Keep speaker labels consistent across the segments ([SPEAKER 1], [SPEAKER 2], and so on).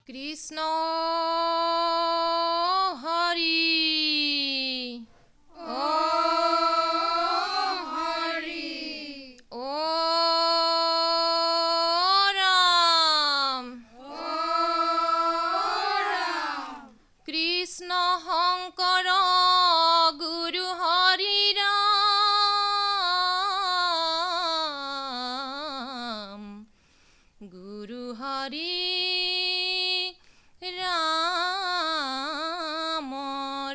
[SPEAKER 1] কৃষ্ণ হৰি কৃষ্ণ শংকৰ গুৰু হৰি ৰাম গুৰু হৰি ৰাম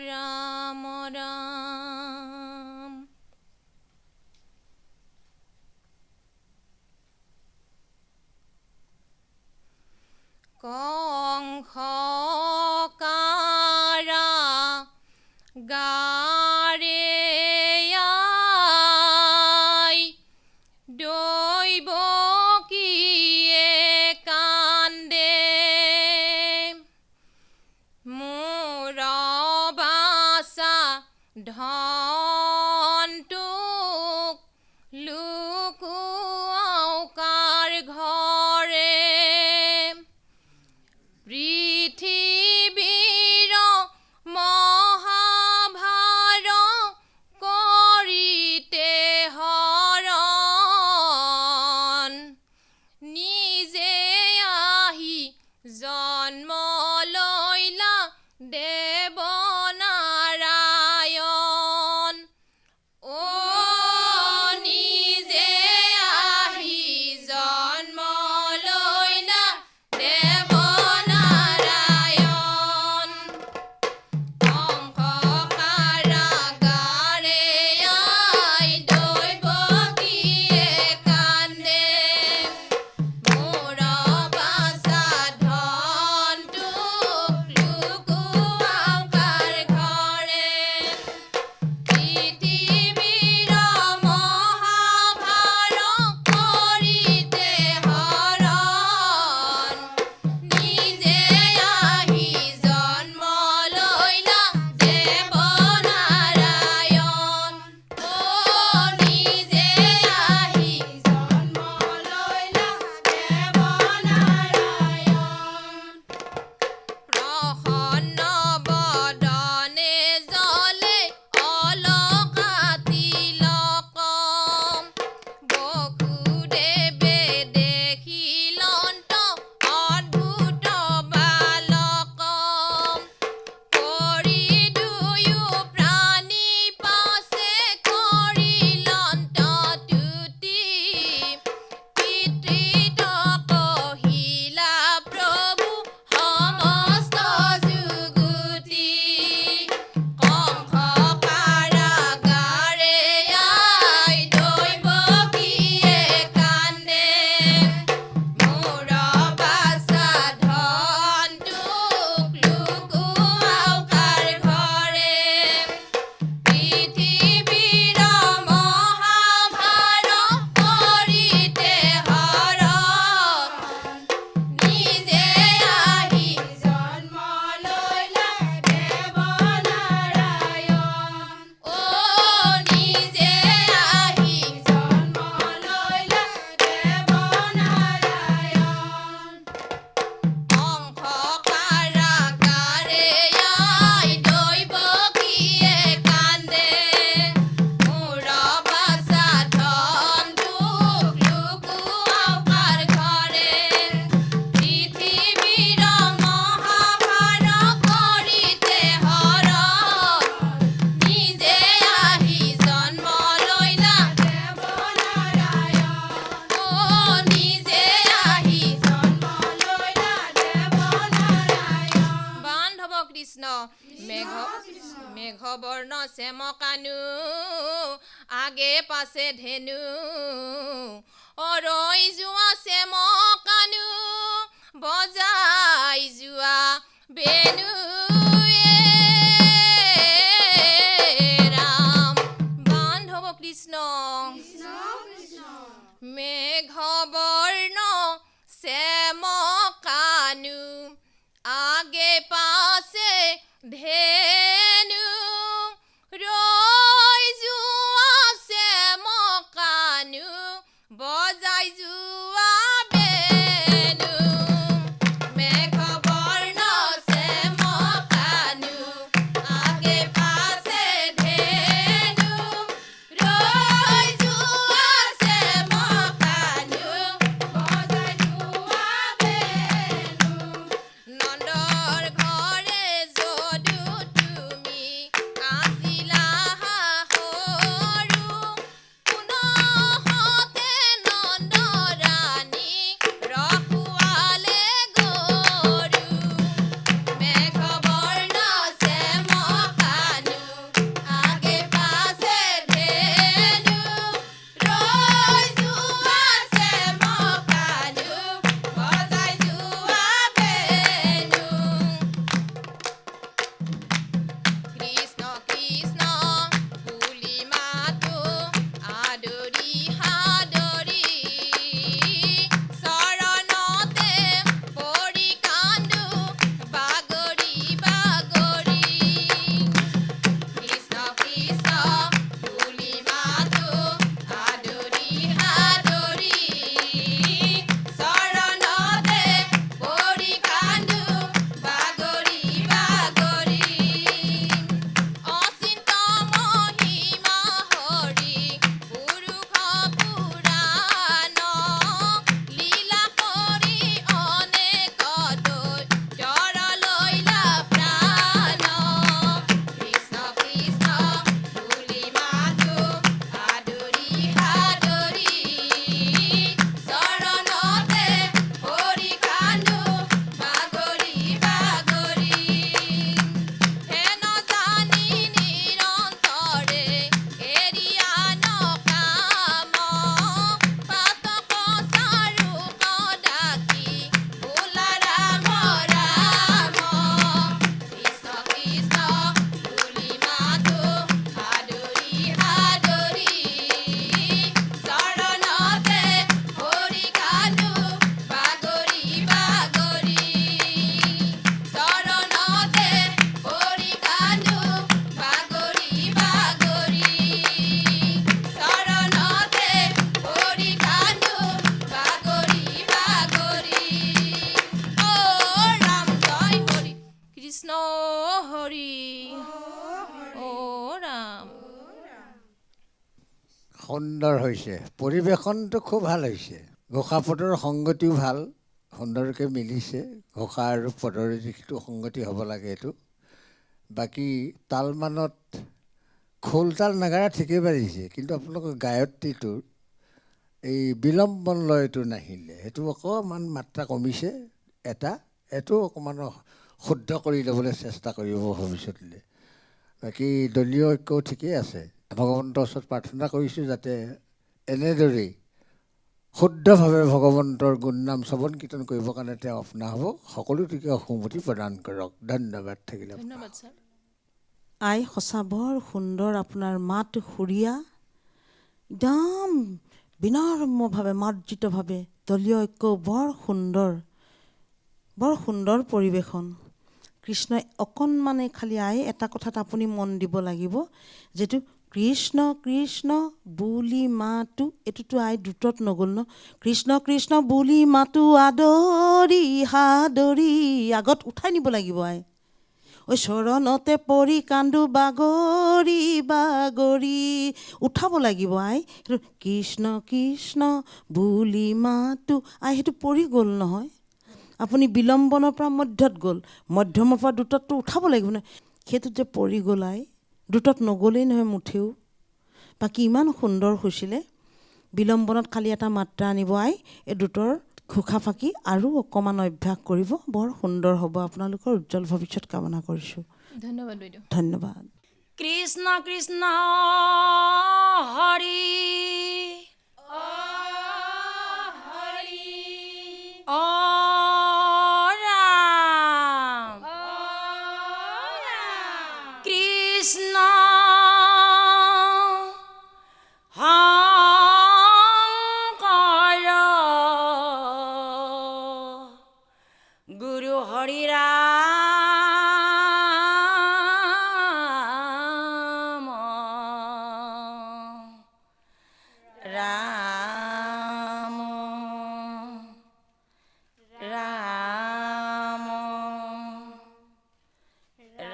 [SPEAKER 1] ৰাম ৰাম কংস গাৰে আই দৈৱকীয়ে কান্দে মোৰ বাছা ধনটোক লুকুৱাও কাৰ ঘৰে পৃথিৱীৰ জন্ম লৈলা দেৱ নাৰায়ণ নিজে আহি জন্ম লৈলা দেৱ নাৰায়ণ কংস কাৰাগাৰে আই দৈৱকীয়ে কান্দে মোৰ বাছা মেঘবৰ্ণ শ্যামকানু আগে পাছে ধেনু অৰৈ যোৱা শ্যামকানু বজাই যোৱা বেনু ৰাম বান্ধৱ কৃষ্ণ মেঘবৰ্ণ শ্যামকানু আগে পাছে ধেনু ৰৈ যোৱা শ্যামকানু বজাই যোৱা বেনু মেঘ কৃষ্ণ হৰি অ ৰাম।
[SPEAKER 2] সুন্দৰ হৈছে, পৰিৱেশনটো খুব ভাল হৈছে। ঘোষাপদৰ সংগতিও ভাল, সুন্দৰকৈ মিলিছে। ঘোষা আৰু পদৰ যিটো সংগতি হ'ব লাগে এইটো। বাকী তালমানত খোল তাল নাগাৰা ঠিকেই বাজিছে, কিন্তু আপোনালোকৰ গায়ত্ৰীটোৰ এই বিলম্বন লয়টো নাহিলে, সেইটো অকণমান মাত্ৰা কমিছে। এইটো অকণমান শুদ্ধ কৰি ল'বলৈ চেষ্টা কৰিব ভৱিষ্যতলৈ। বাকী দলীয় ঐক্যও ঠিকেই আছে। ভগৱন্তৰ ওচৰত প্ৰাৰ্থনা কৰিছোঁ যাতে এনেদৰেই শুদ্ধভাৱে ভগৱন্তৰ গুণনাম শ্ৰৱণ কীৰ্তন কৰিবৰ কাৰণে তেওঁ আপনা হ'ব, সকলোটিকে সুমতি প্ৰদান কৰক। ধন্যবাদ থাকিলে।
[SPEAKER 1] ধন্যবাদ ছাৰ।
[SPEAKER 3] আই সঁচা বৰ সুন্দৰ আপোনাৰ মাত সুৰীয়া, একদম বিনম্ৰভাৱে মাৰ্জিতভাৱে দলীয় ঐক্য বৰ সুন্দৰ পৰিৱেশন। কৃষ্ণই অকণমানে খালি আই এটা কথাত আপুনি মন দিব লাগিব, যিটো কৃষ্ণ কৃষ্ণ বুলি মাতো, এইটোতো আই দ্ৰুতত নগ'ল ন। কৃষ্ণ কৃষ্ণ বুলি মাতো আদৰি সাদৰি আগত উঠাই নিব লাগিব আই। ঐ চৰণতে পৰি কান্দো বাগৰি বাগৰি উঠাব লাগিব আই। সেইটো কৃষ্ণ কৃষ্ণ বুলি মাতো আই, সেইটো পৰি গ'ল নহয়। আপুনি বিলম্বনৰ পৰা মধ্যত গ'ল, মধ্যমৰ পৰা দ্ৰুততটো উঠাব লাগিব নহয়। সেইটোত যে পৰি গ'ল আই, দ্ৰুতত নগ'লেই নহয় মুঠেও। বাকী ইমান সুন্দৰ হৈছিলে। বিলম্বনত খালি এটা মাত্ৰা আনিব আই, এই দ্ৰুতৰ ঘোষা ফাঁকি আৰু অকণমান অভ্যাস কৰিব, বৰ সুন্দৰ হ'ব। আপোনালোকৰ উজ্জ্বল ভৱিষ্যত কামনা কৰিছোঁ।
[SPEAKER 1] ধন্যবাদ বাইদেউ।
[SPEAKER 3] ধন্যবাদ।
[SPEAKER 4] কৃষ্ণ কৃষ্ণ হৰি অ ৰাম কৃষ্ণ শংকৰ গুৰু হৰি ৰাম ৰাম ৰাম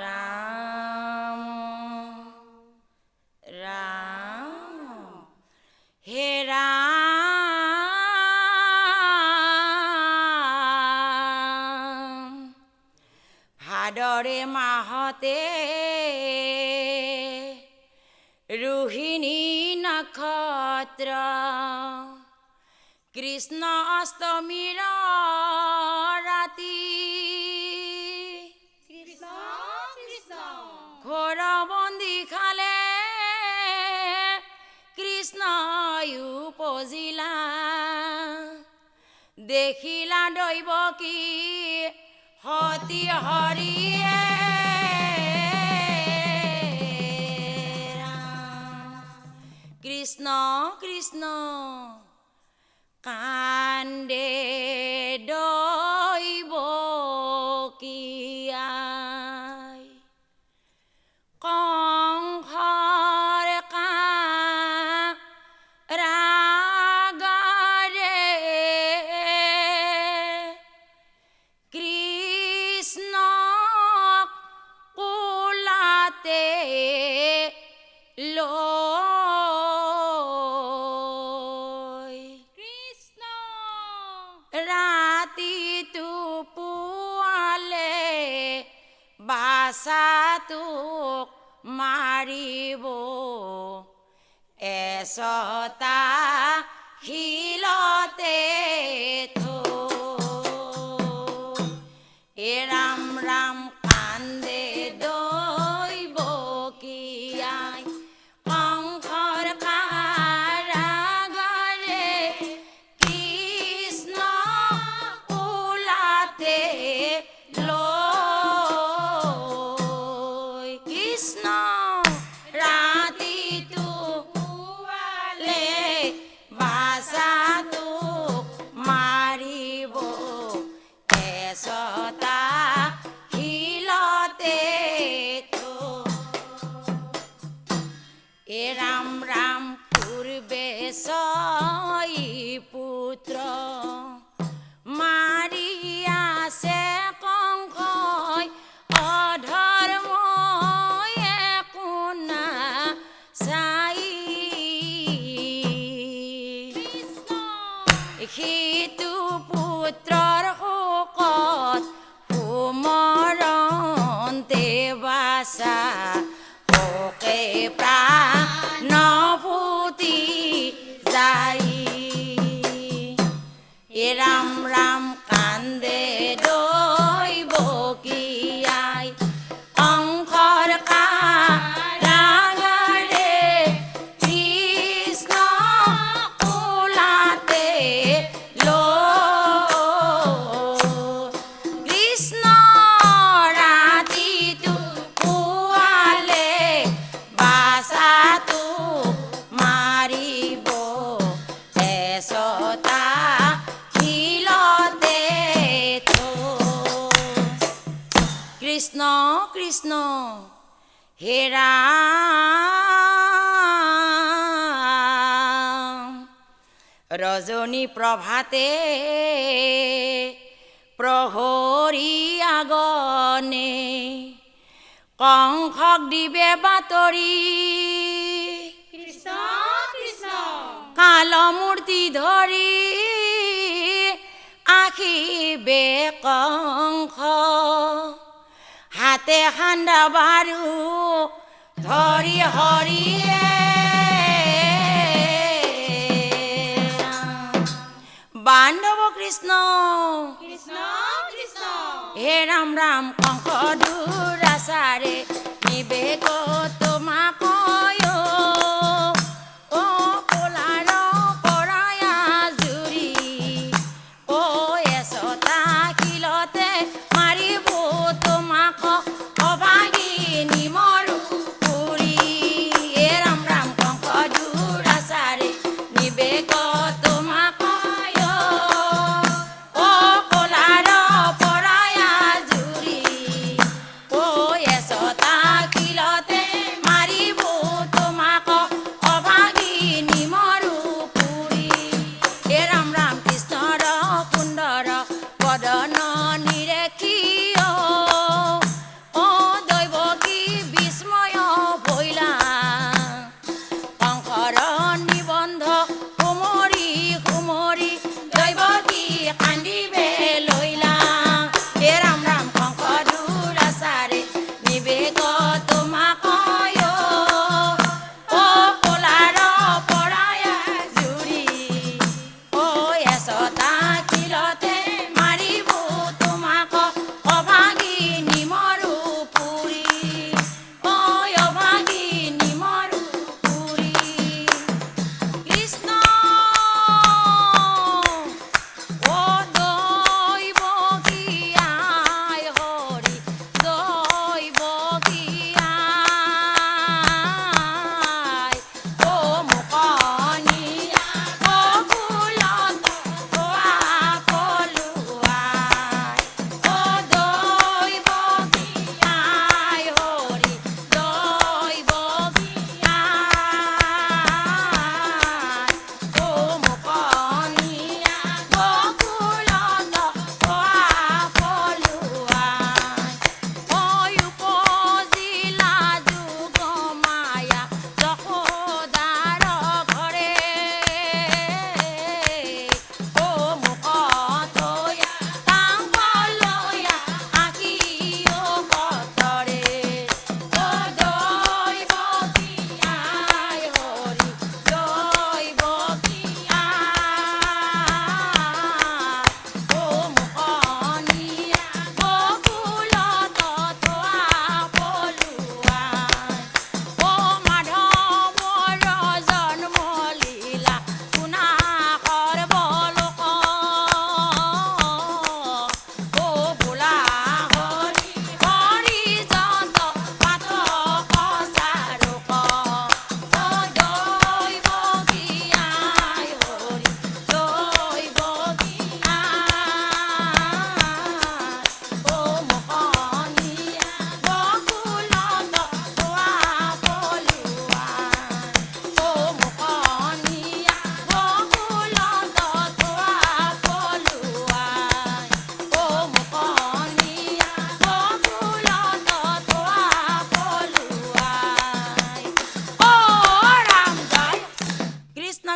[SPEAKER 4] ৰাম ৰাম হে ৰাম ভাদৰে মাহতে ৰোহিণী নক্ষত্ৰ কৃষ্ণ অষ্টমীৰ ৰাতি ঘোৰ বন্দী খালে কৃষ্ণই উপজিলা দেখিলা দৈৱকী সতী হৰিয়ে কৃষ্ণ কৃষ্ণ কান্দে দৈৱকী আই কংসৰ কাৰাগাৰে কৃষ্ণক কোলাতে লৈ কৃষ্ণ ৰাতিটো পুৱালে বাচাটোক মাৰিব এচটা শিলতে এ ৰাম ৰাম কান্দে দৈৱকী আই কংসৰ কাৰাগাৰে কৃষ্ণ কোলাতে লৈ কৃষ্ণ ৰাতিটো পুৱালে বাচাটোক মাৰিব এচটা শিল কৃষ্ণ কৃষ্ণ হে ৰাম ৰজনী প্ৰভাতে প্ৰহৰী আগনে কংসক দিবে বাতৰি কৃষ্ণ কৃষ্ণ কাল মূৰ্তি ধৰি আখিবে কংস হাতে খান্দা বাৰু ধৰি হৰিয়ে বান্ধৱ কৃষ্ণ কৃষ্ণ কৃষ্ণ হে ৰাম ৰাম কংস দুৰাচাৰে নিবেগ তোমাক ও কলাৰ পৰায়া জুৰি ও এচটা শিলতে মাৰিব তোমাক অভাগী নিমৰু পুৰি হে ৰাম ৰাম কংস দুৰাচাৰে নিবেগ তোমাক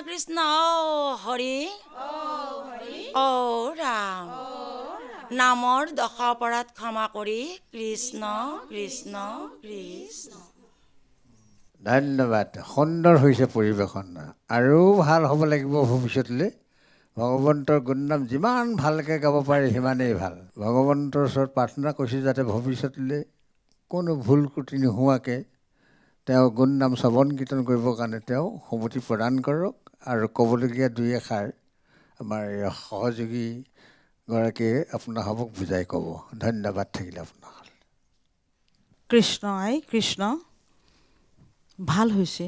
[SPEAKER 4] কৃষ্ণ হৰি ও ৰাম নামৰ দশ অপৰাধ ক্ষমা কৰি কৃষ্ণ কৃষ্ণ কৃষ্ণ।
[SPEAKER 2] ধন্যবাদ। সুন্দৰ হৈছে পৰিৱেশন, আৰু ভাল হ'ব লাগিব ভৱিষ্যতলৈ। ভগৱন্তৰ গুণনাম যিমান ভালকৈ গাব পাৰে সিমানেই ভাল। ভগৱন্তৰ ওচৰত প্ৰাৰ্থনা কৰিছোঁ যাতে ভৱিষ্যতলৈ কোনো ভুল ক্ৰুটি নোহোৱাকৈ তেওঁ গুণনাম শ্ৰৱণ কীৰ্তন কৰিবৰ কাৰণে তেওঁ সমতি প্ৰদান কৰক। আৰু ক'বলগীয়া দুই এষাৰ আমাৰ সহযোগীগৰাকীয়ে আপোনাসৱক বুজাই ক'ব। ধন্যবাদ থাকিলে আপোনাক।
[SPEAKER 3] কৃষ্ণ আই কৃষ্ণ। ভাল হৈছে,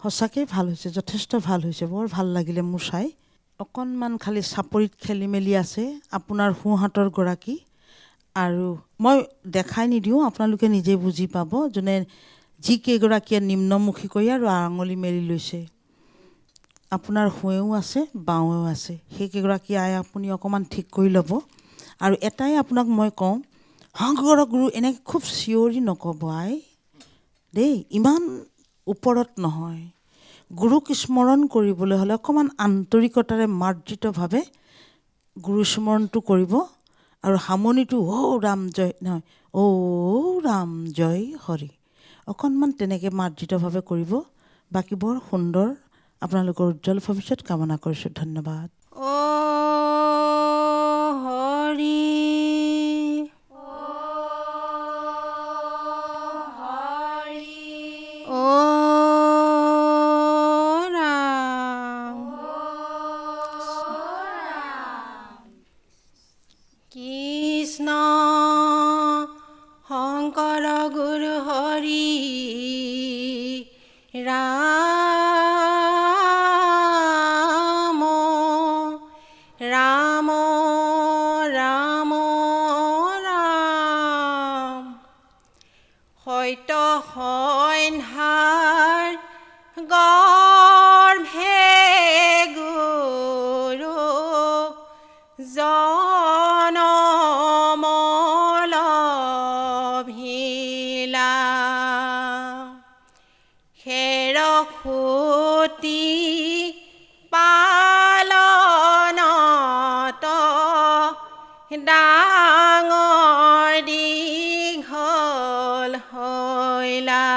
[SPEAKER 3] সঁচাকৈ ভাল হৈছে, যথেষ্ট ভাল হৈছে, বৰ ভাল লাগিলে মোৰ চাই। অকণমান খালি চাপৰিত খেলি মেলি আছে আপোনাৰ সোঁহাতৰ গৰাকী, আৰু মই দেখাই নিদিওঁ, আপোনালোকে নিজে বুজি পাব। যোনে যিকেইগৰাকীয়ে নিম্নমুখী কৰি আৰু আঙুলি মেলি লৈছে, আপোনাৰ সোঁৱেও আছে বাওঁৱেও আছে, সেইকেইগৰাকী আই আপুনি অকণমান ঠিক কৰি ল'ব। আৰু এটাই আপোনাক মই কওঁ, শংকৰ গুৰু এনেকৈ খুব চিঞৰি নক'ব আই দেই, ইমান ওপৰত নহয়। গুৰুক স্মৰণ কৰিবলৈ হ'লে অকণমান আন্তৰিকতাৰে মাৰ্জিতভাৱে গুৰু স্মৰণটো কৰিব। আৰু হামনিটো ৰাম জয় নহয়, ৰাম জয় হৰি, অকণমান তেনেকৈ মাৰ্জিতভাৱে কৰিব। বাকী বৰ সুন্দৰ, আপোনালোকৰ উজ্জ্বল ভৱিষ্যত কামনা কৰিছোঁ। ধন্যবাদ।
[SPEAKER 1] হৰি ৰাম কৃষ্ণ শংকৰ গুৰু হৰি ৰাম ৰাম ৰাম ৰাম সত্য সন্ধাৰ গৰ্ভে গুৰু জনমলভিলা খেৰসূতি পালনত ডাঙৰ দীঘল হৈলা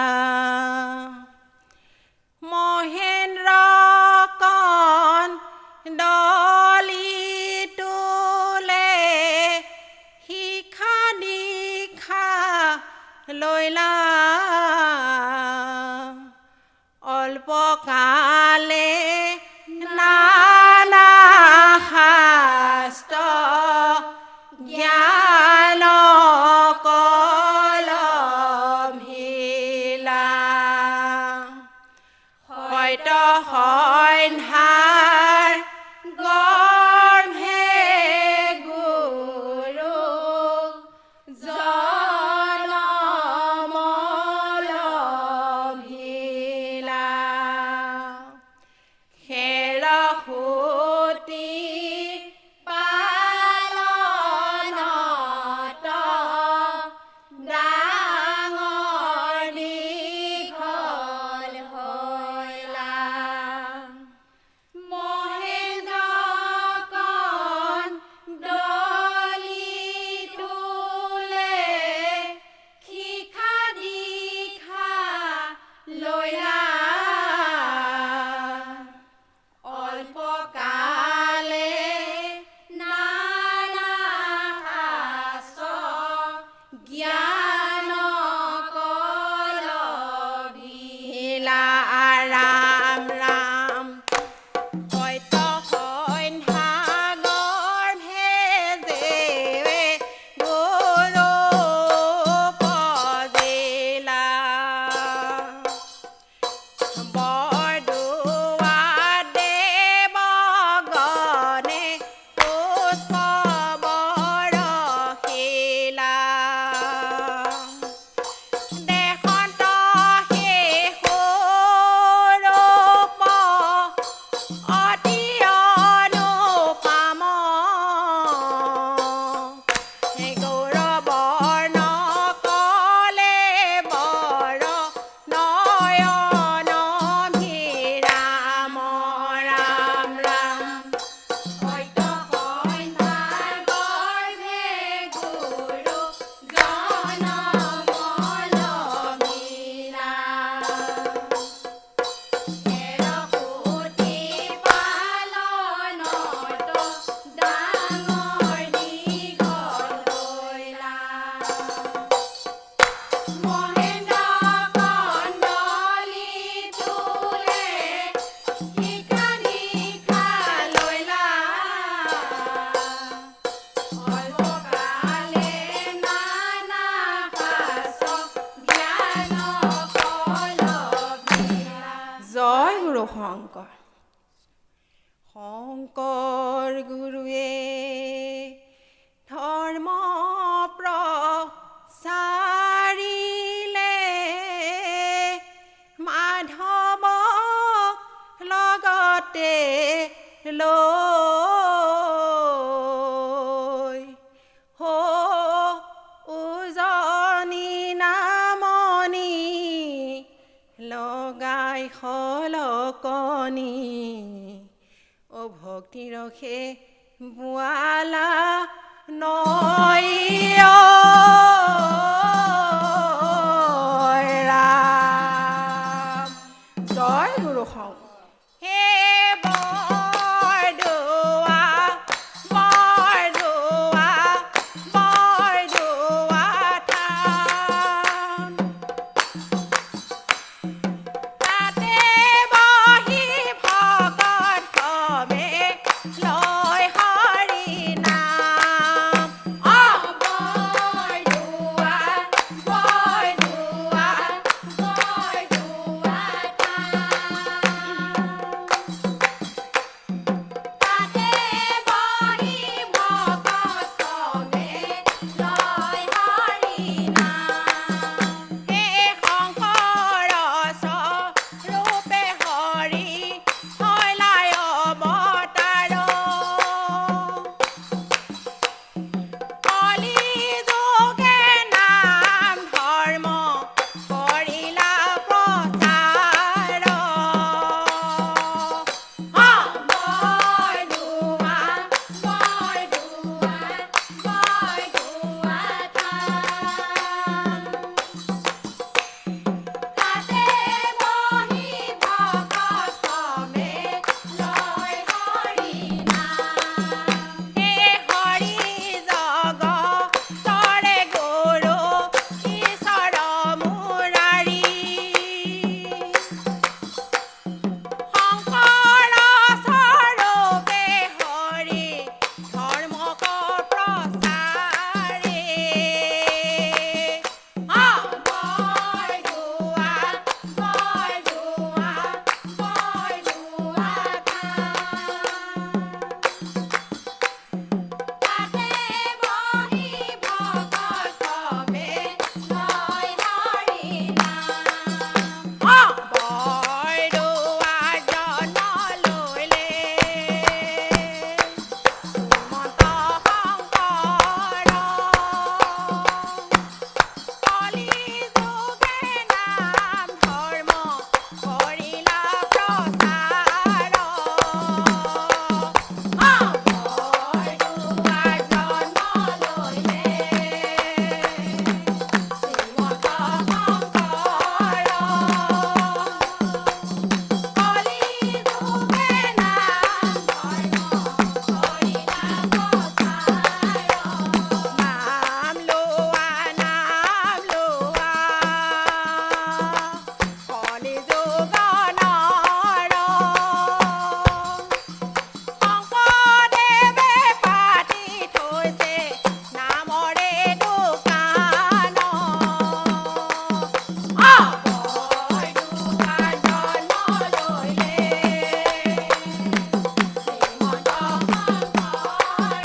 [SPEAKER 1] মহেন্দ্ৰ কন্দলি তোলে শিখা দীক্ষা লৈলা অল্পকালে নানা শাস্ত্ৰ জ্ঞান কলভিলা সত্য সন্ধাৰ গৰ্ভে গুৰু জনমলভিলা খেৰসূতি পালনত ডাঙৰ দীঘল হৈলা মহেন্দ্ৰ কন্দলি তোলে শিখা দীক্ষা লৈলা অল্পকালে নানা শাস্ত্ৰ জ্ঞান কলভিলা ৰাম ৰাম সত্য সন্ধাৰ গৰ্ভে যে গুৰু পজিলা বৰদুৱা দেৱগণে পুষ্প বৰষিলা দেশত শিশুৰূপ অতি অনুপম গৌৰৱৰ্ণ কলে বৰ নয়ন ভিৰাম ৰাম ৰাম সত্য সন্ধাৰ গৰ্ভে গুৰু জনমলভিলা খেৰসূতি পালনত ডাঙৰ দীঘল হৈলা মহেন্দ্ৰ কন্দলি তোলে শিখা দীক্ষা লৈলা অল্পকালে নানা শাস্ত্ৰ জ্ঞান কলভিলা জয় গুৰু শংকৰ শংকৰ গুৰুৱে ধৰ্ম সলকনি অ ভক্তি ৰখে বোৱালা নৈ ৰাম জয় গুৰু শং হে বৰদোৱা বৰদোৱা বৰদোৱা থান তাতে বহি ভকত সবে লয় হৰি নাম অ বৰদোৱা বৰদোৱা বৰদোৱা তাতে বহি ভকত সবে লয় হৰি নাম হে শংকৰ স্বৰূপে হৰি শৈলায় অৱতাৰ কলি যোগে নাম ধৰ্ম কৰিলা প্ৰচাৰ বৰদোৱা বৰদোৱা বৰদোৱা থান তাতে বহি ভকত সবে লয় হৰি নাম হে হৰি জগতৰে গুৰু ঈশ্বৰ মুৰাৰী শংকৰ স্বৰূপে হৰি ধৰ্ম প্ৰচাৰে বৰদোৱা বৰদোৱা বৰদোৱা তাতে বহি ভকত সবে লয় হৰি নাম বৰদোৱা জন্ম লৈলে শ্ৰীমন্ত শংকৰ কলি যোগে নাম ধৰ্ম কৰিলা প্ৰচাৰ বৰদোৱা জন্ম লৈলে শ্ৰীমন্ত শংকৰ কলি যোগে নাম ধৰ্ম কৰিলা প্ৰচাৰ নাম লোৱা কলি যুগ নৰ শংকৰদেৱে পাতি থৈছে নামৰে দোকান বৰদোৱা জন্ম লৈলে শ্ৰীমন্ত শংকৰ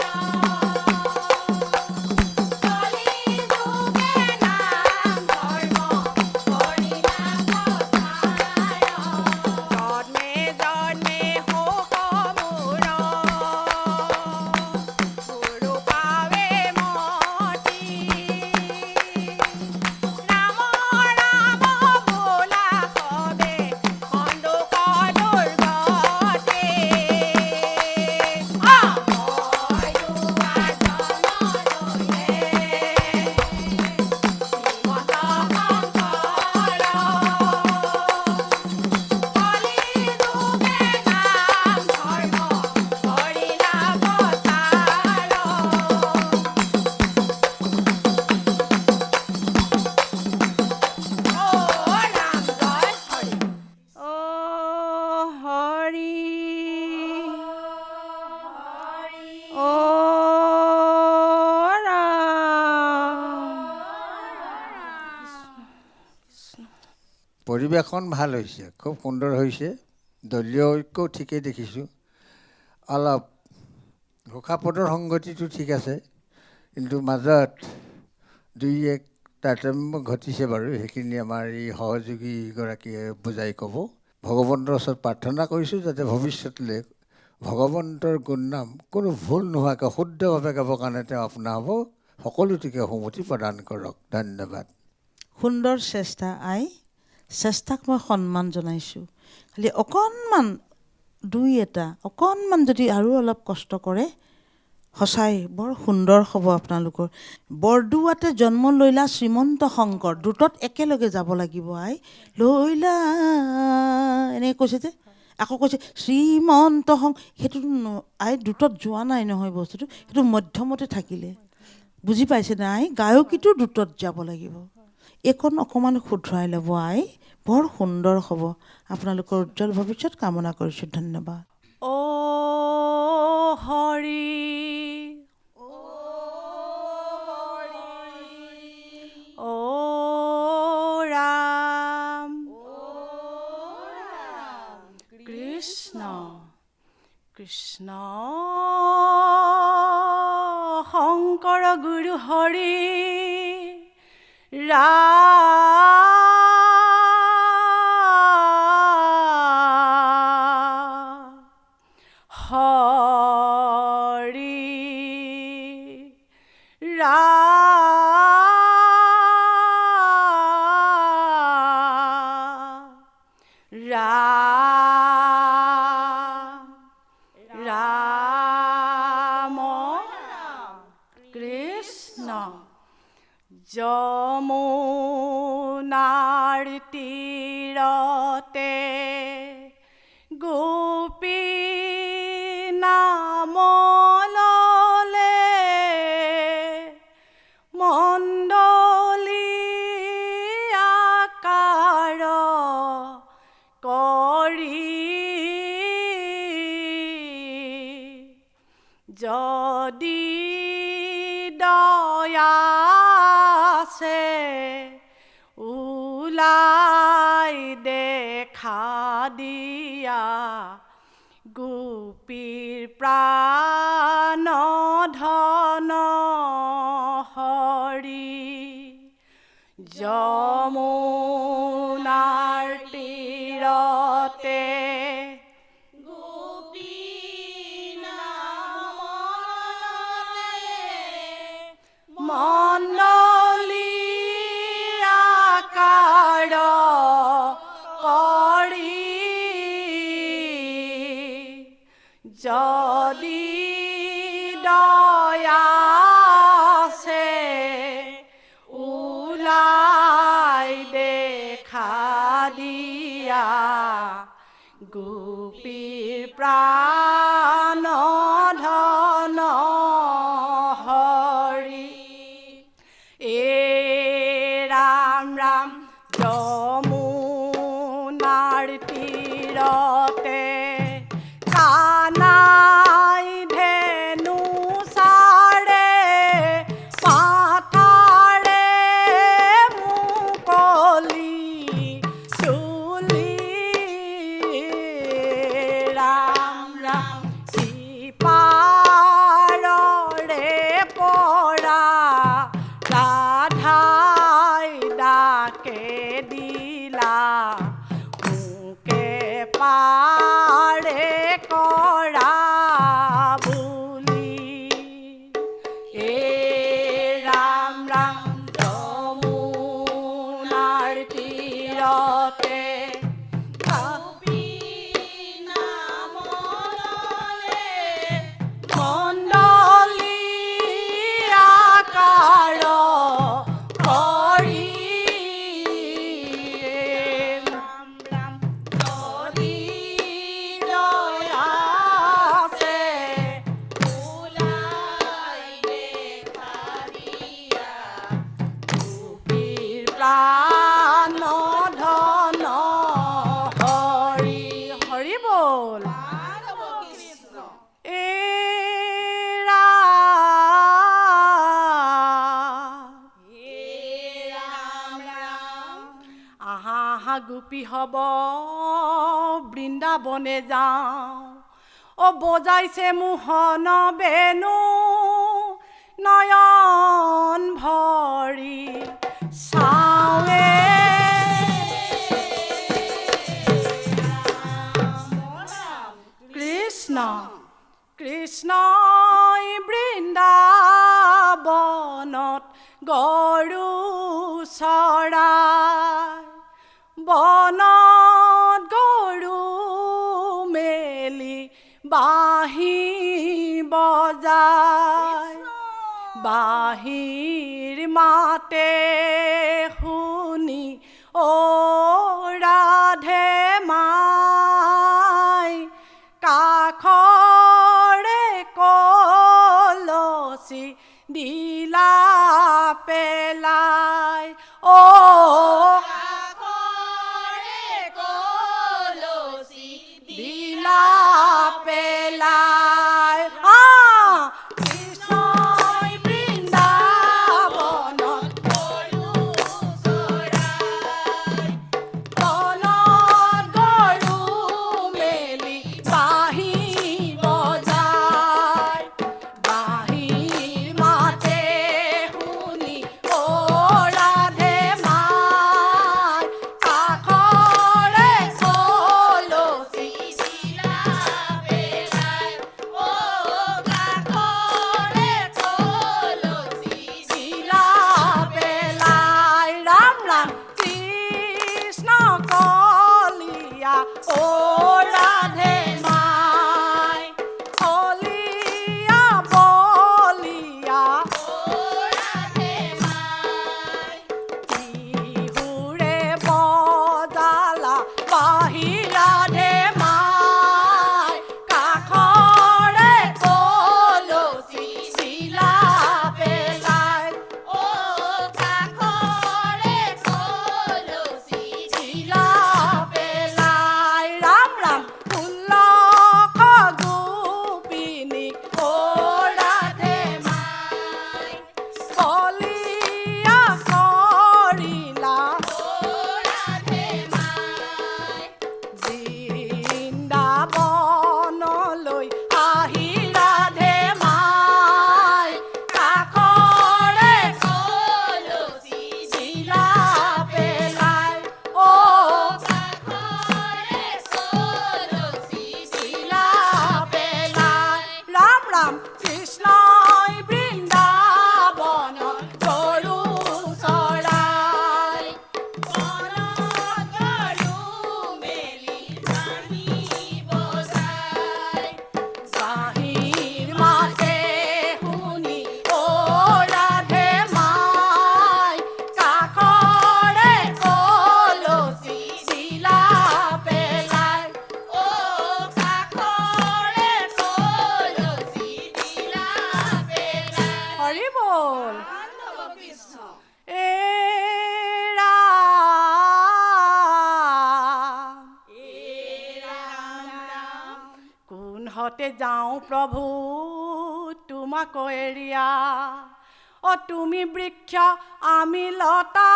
[SPEAKER 1] কলি যোগে নাম ধৰ্ম কৰিলা প্ৰচাৰ জন্মে জন্মে শোক মোৰ গুৰু পাৱে মতি ৰাম ৰাম বোলা সবে সন্দোষ দুৰ্গতে বৰদোৱা জন্ম লৈলে শ্ৰীমন্ত শংকৰ কলি যোগে নাম ধৰ্ম কৰিলা প্ৰচাৰ ৰাম জয় হৰি হৰি
[SPEAKER 2] পৰিৱেশন ভাল হৈছে, খুব সুন্দৰ হৈছে। দলীয় ঐক্যও ঠিকেই দেখিছোঁ। অলপ ঘোষাপদৰ সংগতিটো ঠিক আছে, কিন্তু মাজত দুই এক তাৰতম্য ঘটিছে বাৰু। সেইখিনি আমাৰ এই সহযোগীগৰাকীয়ে বুজাই ক'ব। ভগৱন্তৰ ওচৰত প্ৰাৰ্থনা কৰিছোঁ যাতে ভৱিষ্যতলৈ ভগৱন্তৰ গুণনাম কোনো ভুল নোহোৱাকৈ শুদ্ধভাৱে গাবৰ কাৰণে তেওঁ আপোনাৰ হ'ব সকলোটিকে সন্মতি প্ৰদান কৰক। ধন্যবাদ।
[SPEAKER 3] সুন্দৰ চেষ্টা আই। চেষ্টাক মই সন্মান জনাইছোঁ। খালি অকণমান দুই এটা অকণমান যদি আৰু অলপ কষ্ট কৰে সঁচাই বৰ সুন্দৰ হ'ব আপোনালোকৰ। বৰদোৱাতে জন্ম লৈলা শ্ৰীমন্ত শংকৰ, দুটত একেলগে যাব লাগিব। আই লৈলা এনেকৈ কৈছে যে, আকৌ কৈছে শ্ৰীমন্ত সেইটোতো আই দুটত যোৱা নাই নহয় বস্তুটো, সেইটো মধ্যমতে থাকিলে। বুজি পাইছে নাই? গায়কীটো দুটত যাব লাগিব। এইকণ অকণমান শুধৰাই ল'ব আই, বৰ সুন্দৰ হ'ব। আপোনালোকৰ উজ্জ্বল ভৱিষ্যত কামনা কৰিছোঁ। ধন্যবাদ।
[SPEAKER 1] ও হৰি ও ৰাম কৃষ্ণ কৃষ্ণ শংকৰ গুৰু হৰি ৰাম কৃষ্ণ যমুনাৰ তীৰতে গোপী নাম ললে মণ্ডলী আকাৰ কৰি যদি দয়া আছে ওলাই দেখা দিয়া গোপীৰ প্ৰাণ ধন হৰি যমুনাৰ তীৰতে মণ্ডলী আকাৰ কৰি যদি দয়া আছে ওলাই দেখা দিয়া গোপীৰ প্ৰাণ ধন হৰি এ ৰাম ৰাম যমুনাৰ তীৰতে কানাই ধেনু চাৰে পাথাৰে মুকলি চুলি ৰাম ৰাম সিপাৰৰে পৰা ৰাধাই ডাকে দিলা মোকে পাৰে কৰা বুলি এ ৰাম ৰাম যমুনাৰ তীৰতে মণ্ডলী আকাৰ কৰি যদি দয়া আছে ওলাই দেখা দিয়া গোপীৰ প্ৰাণ ধন হৰি হৰি বল এ আহা আহা গোপী হব বৃন্দাবনে যাওঁ ও বজাইছে মোহন বেনু নয়ন ভৰি চাৱে কৃষ্ণ কৃষ্ণই বৃন্দাবনত গৰু চৰাই বাঁহীৰ মাতে শুনি অ ৰাধে মাই কাষৰে কলচি দিলা পেলাই অ দিলা পেলাই কৃষ্ণই বৃন্দাবনত বনত গৰু মেলি বাঁহী বজায় বাঁহীৰ মাতে শুনি অ ৰাধে মাই কাষৰে কলচি দিলা পেলাই অ কাষৰে কলচি দিলা পেলাই ৰাম ৰাম কৃষ্ণ কলিয়া অ ৰাধে মাই কলিয়া বলিয়া বিহুৰে বজালা বাঁহী ৰাধে মাই কাষৰে কলচি দিলা পেলাই অ কাষৰে কলচি দিলা পেলাই ৰাম ৰাম ষোল্লশ গোপিনী অ ৰাধে মাই কলিয়া কৰিলা বৃন্দাবনলৈ আহি ৰাধে মাই কাষৰে কলচি দিলা পেলাই অ কাষৰে কলচি দিলা পেলাই ৰাম ৰাম কৃষ্ণই বৃন্দাবনত গৰু চৰাই বনত গৰু মেলি বাঁহী বজায় বাঁহীৰ মাতে শুনি অ ৰাধে মাই কাষৰে কলচি দিলা পেলাই অ কাষৰে কলচি দিলা পেলাই হৰি বল এ ৰাম কোনহতে যাওঁ প্ৰভু তোমাক এৰিয়া অ তুমি বৃক্ষ আমি লতা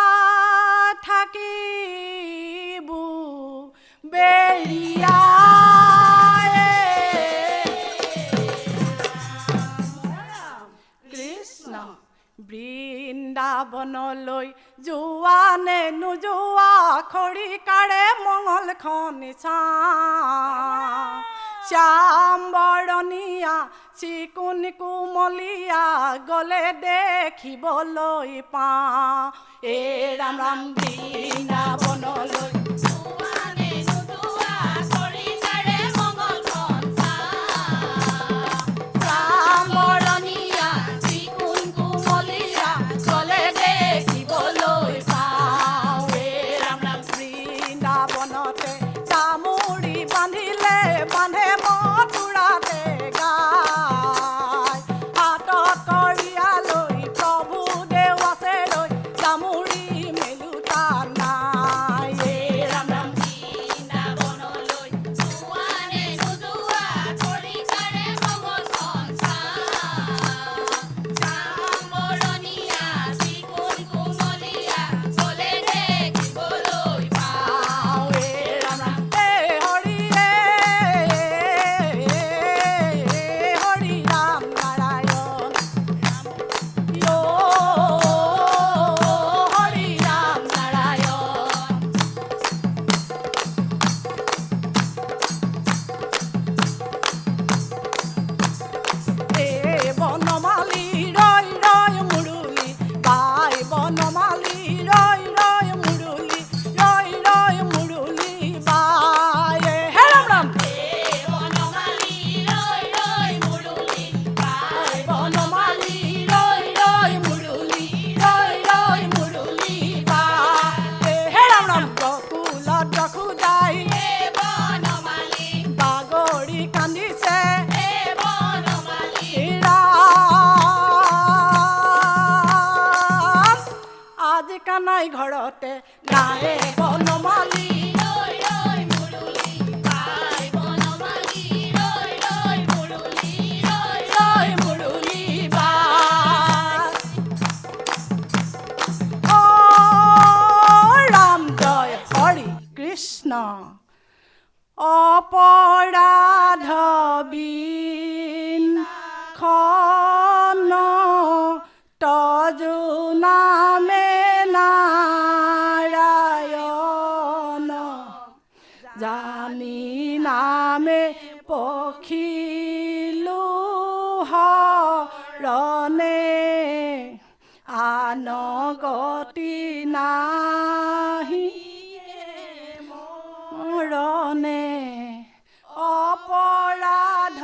[SPEAKER 1] থাকিবো বেৰিয়া কৃষ্ণ বৃন্দাবনলৈ যোৱা নে নোযোৱা খৰিকাৰে মঙলখন শ্যাম বৰণীয়া চিকুণ কোমলীয়া গলে দেখিবলৈ পাওঁ এ ৰাম ৰাম বৃন্দাবনলৈ বৃন্দাবনতে তামুৰি বান্ধিলে বান্ধে মথুৰাতে গায় হাতত কৰিয়া লৈ প্ৰভু দেউ আছে লৈ তামুৰি মেলোতা নাই ৰাম ৰাম আজি কানাই ঘৰতে নাই বনমালী ৰৈ মুৰুলী বাট। অ ৰাম জয় হৰি কৃষ্ণ অপৰাধ বিন তজু নামে নাৰায়ণ জানি নামে পখিলো হৰণে আন গতি নাহি মৰণে অপৰাধ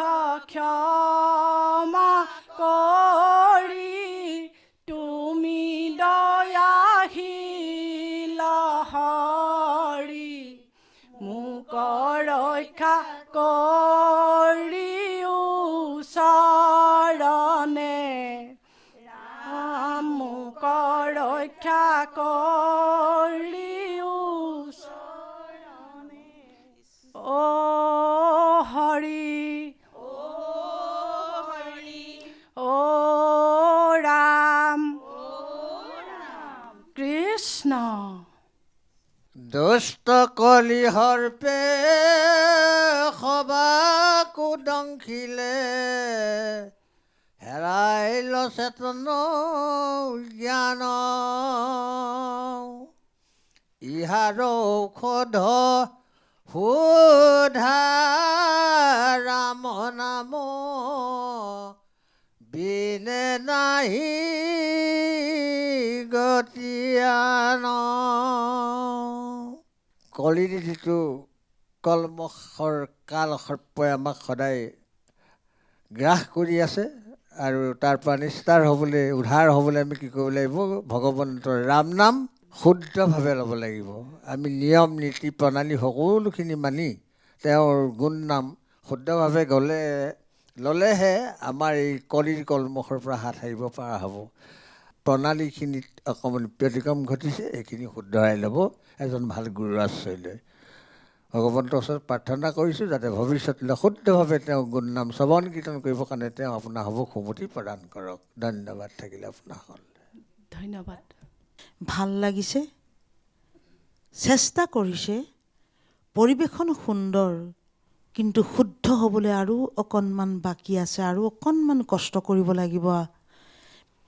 [SPEAKER 1] ক্ষমা কৰি তুমি দয়াশীল হৰি মোক ৰক্ষা কৰি চৰণে মোক ৰক্ষা কৰি অ হৰি অ ৰাম কৃষ্ণ।
[SPEAKER 2] দুষ্ট কলি সৰ্পে সবাকো দংখিলে হেৰাইল চেতন জ্ঞান ইহাৰ ঔষধ সোধা ৰাম নাম বিনে নাহি গতিয়ান। কলিৰ যিটো কলমখৰ কাল সৰ্পই আমাক সদায় গ্ৰাস কৰি আছে আৰু তাৰ পৰা নিস্তাৰ হ'বলৈ উদ্ধাৰ হ'বলৈ আমি কি কৰিব লাগিব ভগৱন্তৰ ৰাম নাম শুদ্ধভাৱে ল'ব লাগিব। আমি নিয়ম নীতি প্ৰণালী সকলোখিনি মানি তেওঁৰ গুণ নাম শুদ্ধভাৱে ল'লেহে আমাৰ এই কলিৰ কলমখৰ পৰা হাত সাৰিব পৰা হ'ব। প্ৰণালীখিনিত অকণমান ব্যতিক্ৰম ঘটিছে, এইখিনি শুদ্ধৰাই ল'ব এজন ভাল গুৰুৰ আশ্ৰয় লৈ। ভগৱন্তৰ ওচৰত প্ৰাৰ্থনা কৰিছোঁ যাতে ভৱিষ্যতলৈ শুদ্ধভাৱে তেওঁ গুণ নাম শ্ৰৱণ কীৰ্তন কৰিবৰ কাৰণে তেওঁ আপোনাৰ হ'ব সুমতি প্ৰদান কৰক। ধন্যবাদ থাকিলে আপোনাসকলে।
[SPEAKER 1] ধন্যবাদ।
[SPEAKER 3] ভাল লাগিছে, চেষ্টা কৰিছে, পৰিৱেশন সুন্দৰ, কিন্তু শুদ্ধ হ'বলৈ আৰু অকণমান বাকী আছে, আৰু অকণমান কষ্ট কৰিব লাগিব।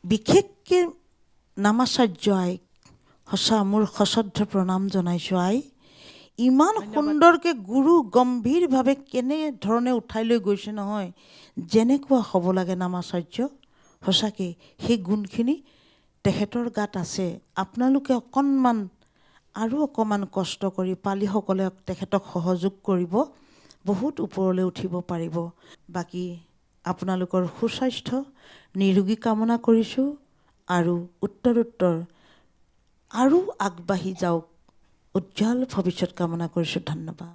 [SPEAKER 3] বিশেষকৈ নামাচাৰ্য আইক সঁচা মোৰ সশ্ৰদ্ধ প্ৰণাম জনাইছোঁ। আই ইমান সুন্দৰকৈ গুৰু গম্ভীৰভাৱে কেনেধৰণে উঠাই লৈ গৈছে নহয়, যেনেকুৱা হ'ব লাগে নামাচাৰ্য, সঁচাকৈ সেই গুণখিনি তেখেতৰ গাত আছে। আপোনালোকে আৰু অকণমান কষ্ট কৰি পালিসকলে তেখেতক সহযোগ কৰিব, বহুত ওপৰলৈ উঠিব পাৰিব। বাকী আপোনালোকৰ সুস্বাস্থ্য নিৰোগী কামনা কৰিছোঁ আৰু উত্তৰোত্তৰ আৰু আগবাঢ়ি যাওক, উজ্জ্বল ভৱিষ্যত কামনা কৰিছোঁ। ধন্যবাদ।